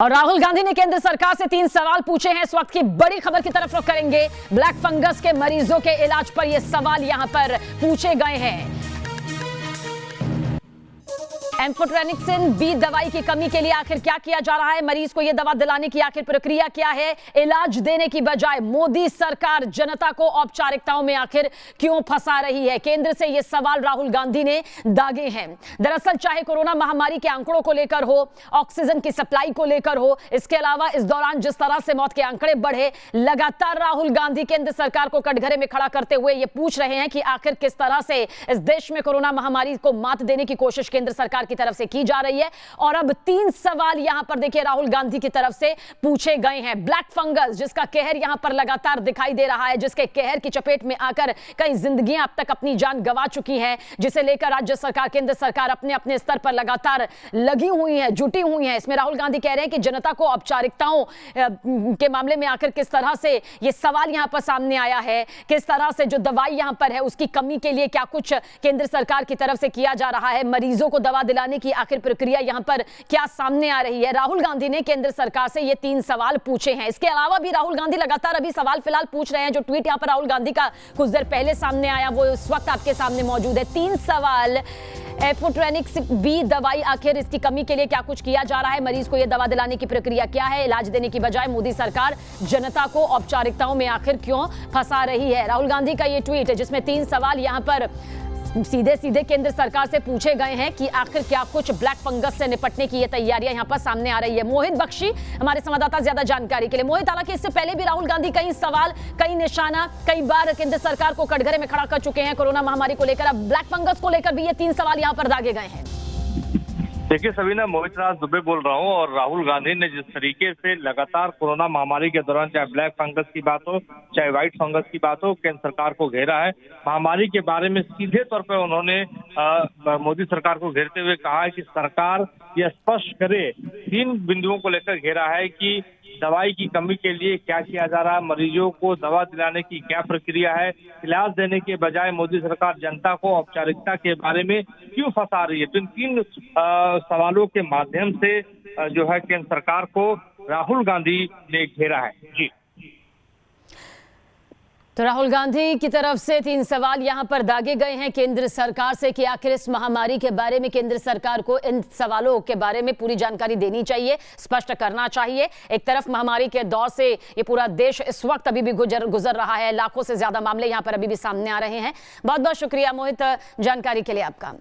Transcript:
और राहुल गांधी ने केंद्र सरकार से 3 सवाल पूछे हैं। इस वक्त की बड़ी खबर की तरफ रुख करेंगे। ब्लैक फंगस के मरीजों के इलाज पर ये सवाल यहां पर पूछे गए हैं। एम्फोटेरेक्सिन बी दवाई की कमी के लिए आखिर क्या किया जा रहा है? मरीज को यह दवा दिलाने की आखिर प्रक्रिया क्या है? इलाज देने की बजाय मोदी सरकार जनता को औपचारिकताओं में आखिर क्यों फंसा रही है? केंद्र से यह सवाल राहुल गांधी ने दागे हैं। दरअसल चाहे कोरोना महामारी के आंकड़ों को लेकर हो, ऑक्सीजन की सप्लाई को लेकर हो, इसके अलावा इस दौरान जिस तरह से मौत के आंकड़े बढ़े, लगातार राहुल गांधी केंद्र सरकार को कटघरे में खड़ा करते हुए यह पूछ रहे हैं कि आखिर किस तरह से इस देश में कोरोना महामारी को मात देने की कोशिश केंद्र सरकार की तरफ से की जा रही है। और अब 3 सवाल यहां पर देखिए राहुल गांधी की तरफ से पूछे गए हैं। ब्लैक फंगस जिसका कहर यहां पर लगातार दिखाई दे रहा है, जिसके कहर की चपेट में आकर कई जिंदगियां अब तक अपनी जान गंवा चुकी हैं, जिसे लेकर राज्य सरकार, केंद्र सरकार अपने अपने स्तर पर लगातार लगी हुई है, जुटी हुई है। इसमें राहुल गांधी कह रहे हैं कि जनता को औपचारिकताओं के मामले में आकर किस तरह से यह सवाल यहां पर सामने आया है, किस तरह से जो दवाई यहां पर है उसकी कमी के लिए क्या कुछ केंद्र सरकार की तरफ से किया जा रहा है, मरीजों को दवा दिलाने की आखिर प्रक्रिया यहां पर क्या सामने आ रही है। राहुल गांधी ने केंद्र सरकार से ये 3 सवाल पूछे हैं। इसके अलावा भी राहुल गांधी लगातार अभी सवाल फिलहाल पूछ रहे हैं। जो ट्वीट यहां पर राहुल गांधी का कुछ देर पहले सामने आया वो इस वक्त आपके सामने मौजूद है। 3 सवाल। एम्फोटेरेक्सिन बी दवाई आखिर इसकी कमी के लिए क्या कुछ किया जा रहा है? मरीज को यह दवा दिलाने की प्रक्रिया क्या है? इलाज देने की बजाय मोदी सरकार जनता को औपचारिकताओं में आखिर क्यों फंसा रही है? राहुल गांधी का यह ट्वीट है जिसमें 3 सवाल यहां पर सीधे सीधे केंद्र सरकार से पूछे गए हैं कि आखिर क्या कुछ ब्लैक फंगस से निपटने की ये तैयारियां यहां पर सामने आ रही है। मोहित बख्शी हमारे संवाददाता ज्यादा जानकारी के लिए। मोहित, हालांकि इससे पहले भी राहुल गांधी कई सवाल, कई निशाना, कई बार केंद्र सरकार को कटघरे में खड़ा कर चुके हैं कोरोना महामारी को लेकर। अब ब्लैक फंगस को लेकर भी ये 3 सवाल यहां पर दागे गए हैं। देखिए सबीना, मोहित राज दुबे बोल रहा हूँ। और राहुल गांधी ने जिस तरीके से लगातार कोरोना महामारी के दौरान चाहे ब्लैक फंगस की बात हो, चाहे व्हाइट फंगस की बात हो, केंद्र सरकार को घेरा है। महामारी के बारे में सीधे तौर पर उन्होंने मोदी सरकार को घेरते हुए कहा है कि सरकार यह स्पष्ट करे, 3 बिंदुओं को लेकर घेरा है कि दवाई की कमी के लिए क्या किया जा रहा है, मरीजों को दवा दिलाने की क्या प्रक्रिया है, इलाज देने के बजाय मोदी सरकार जनता को औपचारिकता के बारे में क्यों फंसा रही है। तो इन 3 सवालों के माध्यम से जो है केंद्र सरकार को राहुल गांधी ने घेरा है। जी, तो राहुल गांधी की तरफ से 3 सवाल यहां पर दागे गए हैं केंद्र सरकार से कि आखिर इस महामारी के बारे में केंद्र सरकार को इन सवालों के बारे में पूरी जानकारी देनी चाहिए, स्पष्ट करना चाहिए। एक तरफ महामारी के दौर से ये पूरा देश इस वक्त अभी भी गुजर रहा है, लाखों से ज्यादा मामले यहां पर अभी भी सामने आ रहे हैं। बहुत बहुत शुक्रिया मोहित जानकारी के लिए आपका।